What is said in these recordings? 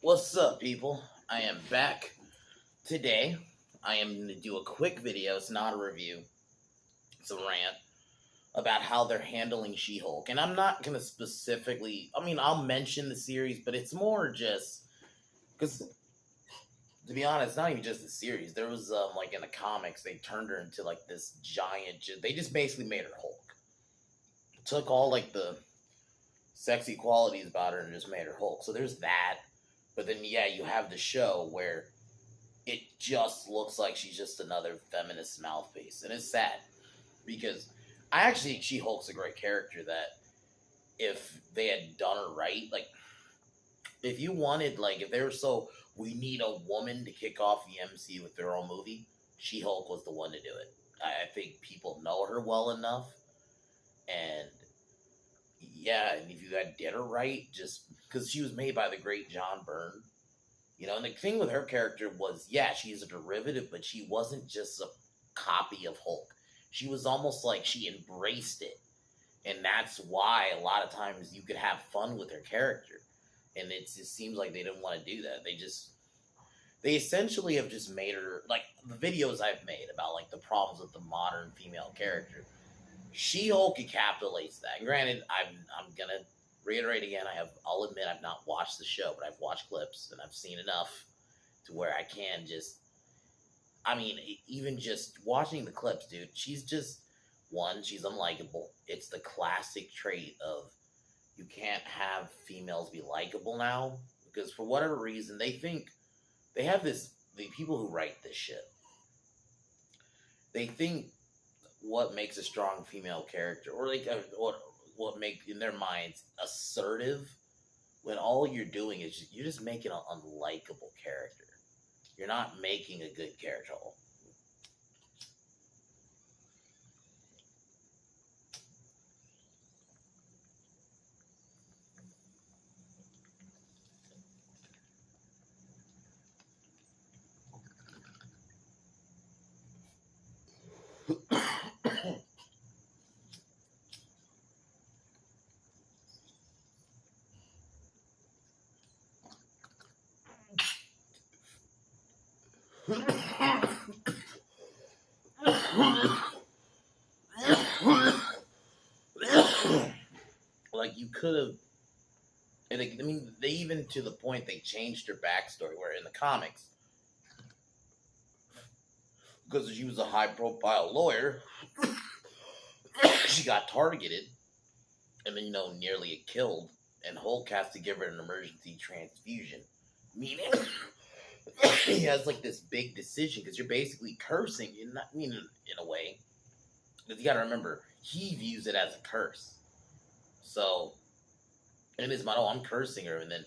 What's up, people? I am back today. I am going to do a quick video. It's not a review, it's a rant about how they're handling She Hulk. And I'm not going to specifically, I'll mention the series, but it's more just because, to be honest, not even just the series. There was, like in the comics, they turned her into like this giant, they just basically made her Hulk. Took all like the sexy qualities about her and just made her Hulk. So there's that. But then, yeah, you have the show where it just looks like she's just another feminist mouthpiece. And it's sad because I actually think She-Hulk's a great character that if they had done her right, like, if you wanted, like, if they were we need a woman to kick off the MCU with their own movie, She-Hulk was the one to do it. I think people know her well enough. And, yeah, and if you had did her right, just because she was made by the great John Byrne. And the thing with her character was, yeah, she's a derivative, but she wasn't just a copy of Hulk. She was almost like she embraced it. And that's why a lot of times you could have fun with her character. And it just seems like they didn't want to do that. They essentially have just made her, like, the videos I've made about, like, the problems with the modern female character. She-Hulk encapsulates that. And granted, I'm going to reiterate again, I'll admit I've not watched the show, but I've watched clips and I've seen enough to where I can just, even just watching the clips, dude, she's just, she's unlikable. It's the classic trait of you can't have females be likable now because for whatever reason, they think, they have this, the people who write this shit, they think what makes a strong female character, or like, what make in their minds assertive, when all you're doing is you're just making an unlikable character. You're not making a good character. Like, you could have, and they even, to the point, they changed her backstory, where in the comics, because she was a high-profile lawyer, she got targeted, and then, nearly killed, and Hulk has to give her an emergency transfusion, meaning he has, like, this big decision, because you're basically cursing, in a way, because you gotta remember, he views it as a curse. So, in his mind, I'm cursing her, and then,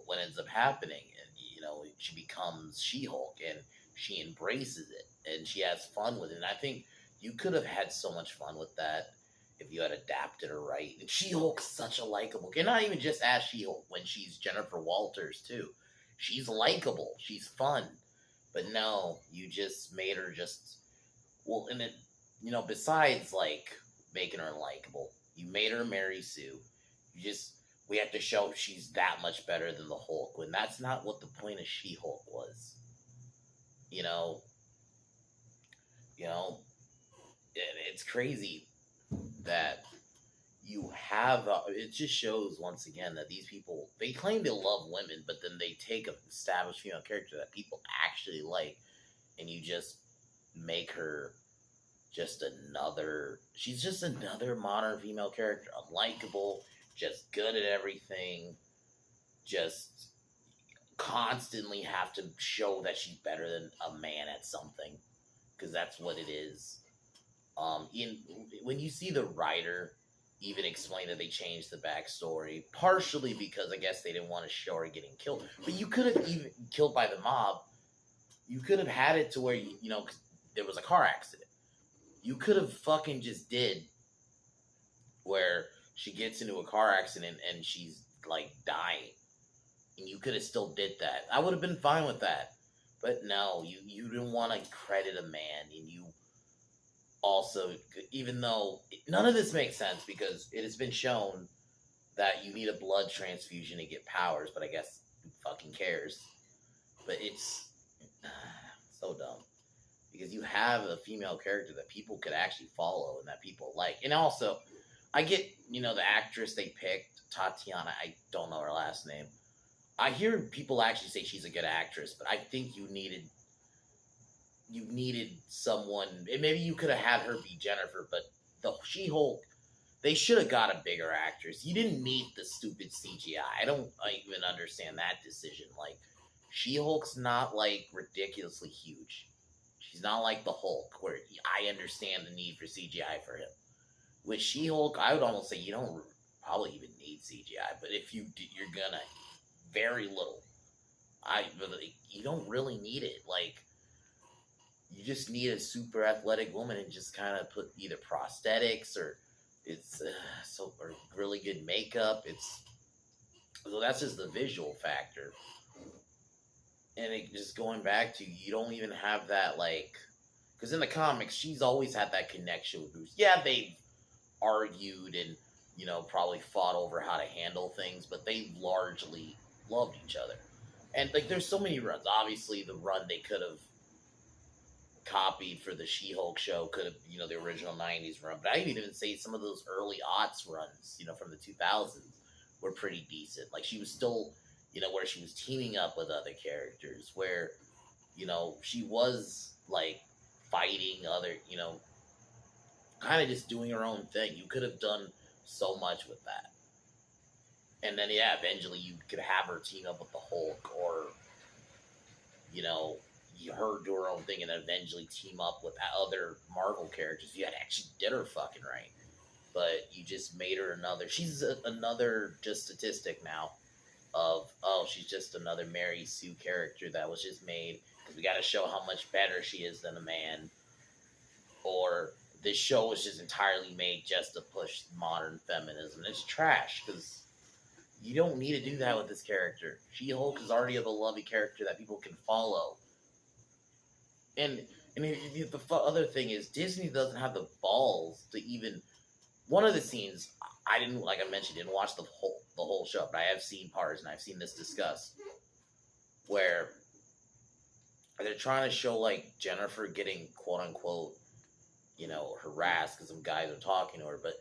what ends up happening, and, she becomes She-Hulk, and she embraces it, and she has fun with it, and I think you could have had so much fun with that if you had adapted her right. And She-Hulk's such a likable, and not even just as She-Hulk, when she's Jennifer Walters, too. She's likable, she's fun, but no, you just made her just, and then, besides, like, making her likable, you made her Mary Sue. We have to show she's that much better than the Hulk, when that's not what the point of She-Hulk was. It's crazy that you have, it just shows once again that these people, they claim they love women, but then they take an established female character that people actually like, and you just make her she's just another modern female character, unlikable, just good at everything, just constantly have to show that she's better than a man at something, because that's what it is. When you see the writer even explain that they changed the backstory, partially because I guess they didn't want to show her getting killed, but you could have even killed by the mob. You could have had it to where, there was a car accident. You could have fucking just did where she gets into a car accident and she's, like, dying. And you could have still did that. I would have been fine with that. But no, you didn't want to credit a man. And you also, even though none of this makes sense, because it has been shown that you need a blood transfusion to get powers. But I guess fucking cares. But it's so dumb because you have a female character that people could actually follow and that people like. And also, I get, the actress they picked, Tatiana, I don't know her last name. I hear people actually say she's a good actress, but I think you needed someone, and maybe you could have had her be Jennifer, but the She-Hulk, they should have got a bigger actress. You didn't need the stupid CGI. I don't even understand that decision. Like, She-Hulk's not like ridiculously huge. She's not like the Hulk, where I understand the need for CGI for him. With She-Hulk, I would almost say you don't probably even need CGI, but if you do, you're gonna very little. You don't really need it. Like, you just need a super athletic woman and just kind of put either prosthetics or it's or really good makeup. So that's just the visual factor. And it just going back to, you don't even have that, like, because in the comics she's always had that connection with Bruce. Yeah, they've argued and probably fought over how to handle things, but they largely loved each other. And like, there's so many runs. Obviously, the run they could have copied for the She-Hulk show could have, the original 90s run. But I even say some of those early aughts runs, from the 2000s were pretty decent. Like, she was still, where she was teaming up with other characters, where, she was, like, fighting other, kind of just doing her own thing. You could have done so much with that. And then, yeah, eventually you could have her team up with the Hulk, or, her do her own thing and then eventually team up with other Marvel characters. You had actually did her fucking right. But you just made her she's another just statistic now of, she's just another Mary Sue character that was just made because we got to show how much better she is than a man. Or this show was just entirely made just to push modern feminism. It's trash because you don't need to do that with this character. She-Hulk is already a beloved character that people can follow. And the other thing is, Disney doesn't have the balls to even. One of the scenes, I didn't, like I mentioned, didn't watch the whole show, but I have seen parts and I've seen this discussed, where they're trying to show like Jennifer getting quote unquote, harassed because some guys are talking to her, but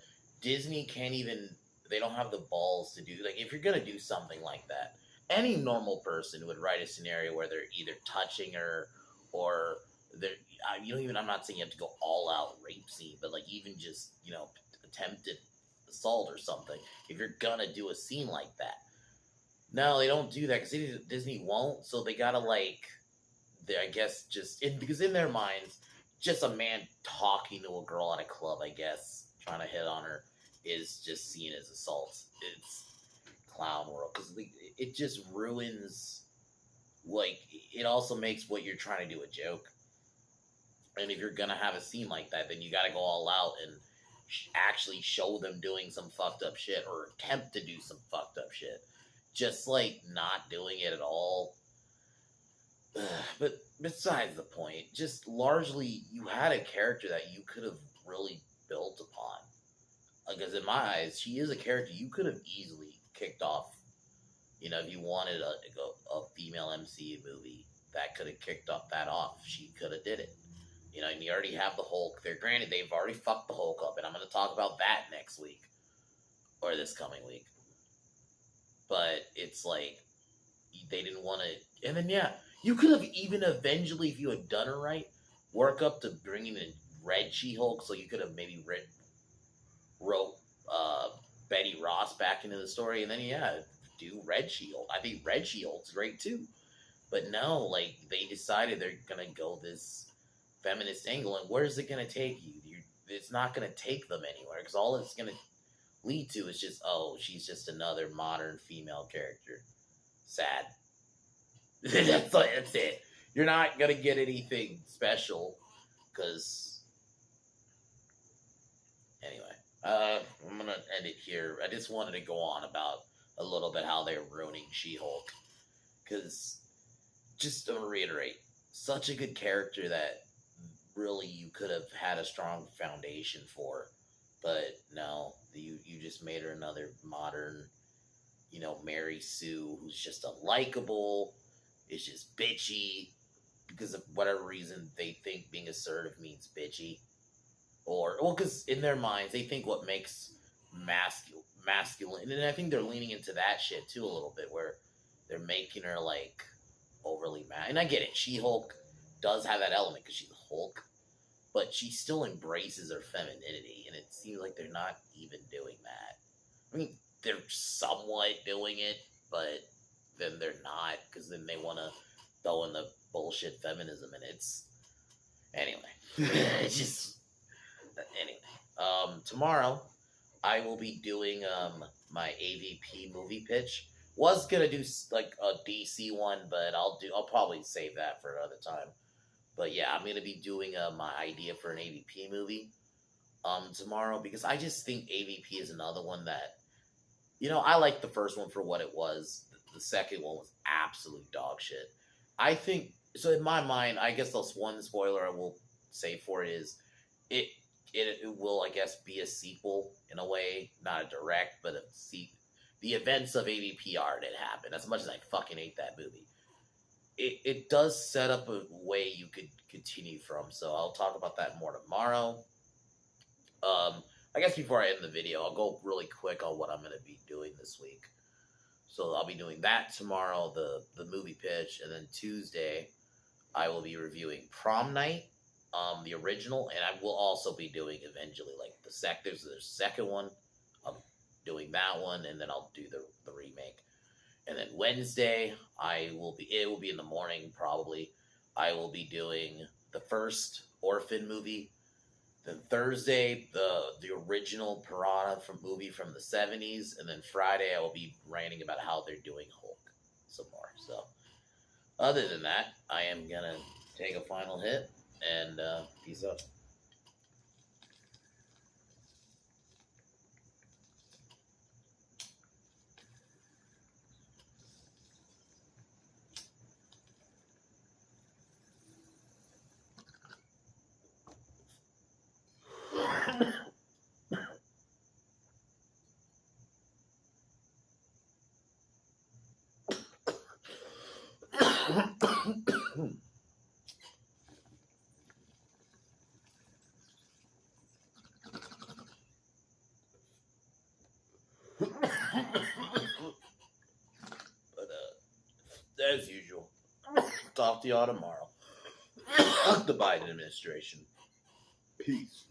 Disney can't even. They don't have the balls to do, like, if you're gonna do something like that, any normal person would write a scenario where they're either touching her or I'm not saying you have to go all out rape scene, but like even just, attempted assault or something, if you're gonna do a scene like that. No, they don't do that because Disney won't, so they gotta, like, I guess because in their minds, just a man talking to a girl at a club, I guess, trying to hit on her, is just seen as assault. It's clown world because it just ruins. Like, it also makes what you're trying to do a joke. And if you're gonna have a scene like that, then you gotta go all out and actually show them doing some fucked up shit or attempt to do some fucked up shit. Just like not doing it at all. But besides the point, just largely you had a character that you could have really built upon. Because in my eyes, she is a character you could have easily kicked off. If you wanted a female MC movie that could have kicked that off, she could have did it. And you already have the Hulk there. Granted, they've already fucked the Hulk up, and I'm going to talk about that next week. Or this coming week. But it's like, they didn't want to. And then, yeah, you could have even eventually, if you had done it right, work up to bringing in Red She-Hulk, so you could have maybe wrote Betty Ross back into the story, and then, yeah, do Red She-Hulk. I think Red She-Hulk's great too. But no, like, they decided they're going to go this feminist angle, and where's it going to take you? It's not going to take them anywhere, because all it's going to lead to is just, she's just another modern female character. Sad. That's it. You're not going to get anything special, because... Anyway, I'm going to end it here. I just wanted to go on about a little bit how they're ruining She-Hulk. Because, just to reiterate, such a good character that really you could have had a strong foundation for. But no, you just made her another modern, Mary Sue, who's just unlikable, is just bitchy because of whatever reason they think being assertive means bitchy, or well, because in their minds they think what makes masculine, and I think they're leaning into that shit too a little bit, where they're making her like overly mad. And I get it, She Hulk does have that element because she's Hulk, but she still embraces her femininity, and it seems like they're not even doing that. I mean, they're somewhat doing it, but then they're not, because then they want to throw in the bullshit feminism, and it's anyway. It's just anyway. Tomorrow I will be doing my AVP movie pitch. Was gonna do like a DC one, but I'll probably save that for another time. But yeah, I'm gonna be doing my idea for an AVP movie tomorrow, because I just think AVP is another one that, I like the first one for what it was. The second one was absolute dog shit. I think so. In my mind, I guess that's one spoiler I will say for it is it it will, I guess, be a sequel in a way, not a direct, but the events of AVP did happen. As much as I fucking hate that movie, it does set up a way you could continue from. So I'll talk about that more tomorrow. I guess before I end the video, I'll go really quick on what I'm going to be doing this week. So I'll be doing that tomorrow, the movie pitch, and then Tuesday I will be reviewing Prom Night, the original, and I will also be doing eventually like there's the second one. I'm doing that one, and then I'll do the remake. And then Wednesday it will be in the morning probably. I will be doing the first Orphan movie. Then Thursday, the original Piranha movie from the 70s. And then Friday, I will be ranting about how they're doing Hulk some more. So, other than that, I am going to take a final hit, and peace out. But as usual, talk to y'all tomorrow. Fuck the Biden administration. Peace.